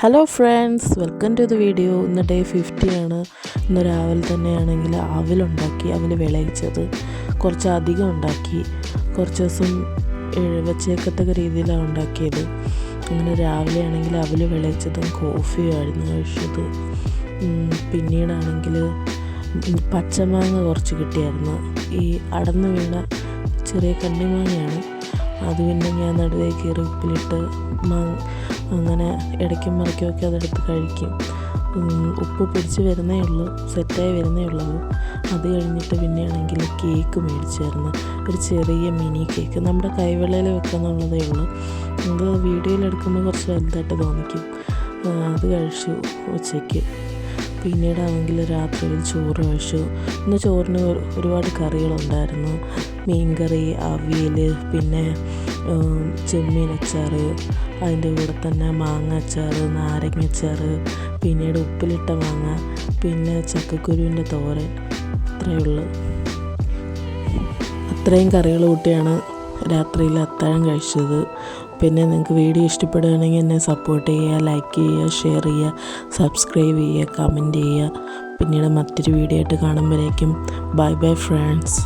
Hello friends, welcome to the video. ഇന്ന് day 50 ആണ്. ഇന്ന് രാവിലെ തന്നെയാണെങ്കിൽ അവലുണ്ടാക്കി. അവൽ വിളയിച്ചത് കുറച്ചധികം ഉണ്ടാക്കി. കുറച്ച് ദിവസം വെച്ചേക്കത്തക്ക രീതിയിലാണ് ഉണ്ടാക്കിയത്. അങ്ങനെ രാവിലെ ആണെങ്കിൽ അവൽ വിളയിച്ചതും കോഫിയുമായിരുന്നു കഴിച്ചത്. പിന്നീടാണെങ്കിൽ പച്ചമാങ്ങ കുറച്ച് കിട്ടിയായിരുന്നു. ഈ അടന്ന് വീണ ചെറിയ കണ്ണിമാങ്ങയാണ്. അത് പിന്നെ ഞാൻ നടുവേ കയറി ഉപ്പിലിട്ട് അങ്ങനെ ഇടയ്ക്കും മറിക്കുമൊക്കെ അതെടുത്ത് കഴിക്കും. ഉപ്പ് പിടിച്ച് വരുന്നേ ഉള്ളൂ, സെറ്റായി വരുന്നേ ഉള്ളത്. അത് കഴിഞ്ഞിട്ട് പിന്നെയാണെങ്കിൽ കേക്ക് മേടിച്ചായിരുന്നു. ഒരു ചെറിയ മിനി കേക്ക്, നമ്മുടെ കൈവെള്ളയിൽ വെക്കാന്നുള്ളതേ ഉള്ളൂ. അത് വീഡിയോയിലെടുക്കുമ്പോൾ കുറച്ച് വലുതായിട്ട് തോന്നിക്കും. അത് കഴിച്ചു ഉച്ചയ്ക്ക്. പിന്നീടാണെങ്കിൽ രാത്രിയിൽ ചോറ് കഴിച്ചു. ഇന്ന് ചോറിന് ഒരുപാട് കറികളുണ്ടായിരുന്നു. മീൻകറി, അവിയൽ, പിന്നെ ചെമ്മീൻ അച്ചാർ, അതിൻ്റെ കൂടെ തന്നെ മാങ്ങ അച്ചാർ, നാരങ്ങ അച്ചാർ, പിന്നീട് ഉപ്പിലിട്ട മാങ്ങ, പിന്നെ ചക്കക്കുരുവിൻ്റെ തോരൻ. അത്രയേ ഉള്ളൂ. അത്രയും കറികൾ കൂട്ടിയാണ് രാത്രിയിൽ അത്താഴം കഴിച്ചത്. പിന്നെ നിങ്ങൾക്ക് വീഡിയോ ഇഷ്ടപ്പെടുകയാണെങ്കിൽ എന്നെ സപ്പോർട്ട് ചെയ്യുക, ലൈക്ക് ചെയ്യുക, ഷെയർ ചെയ്യുക, സബ്സ്ക്രൈബ് ചെയ്യുക, കമൻറ്റ് ചെയ്യുക. പിന്നീട് മറ്റൊരു വീഡിയോ ആയിട്ട് കാണുമ്പോഴേക്കും ബൈ ബൈ ഫ്രണ്ട്സ്.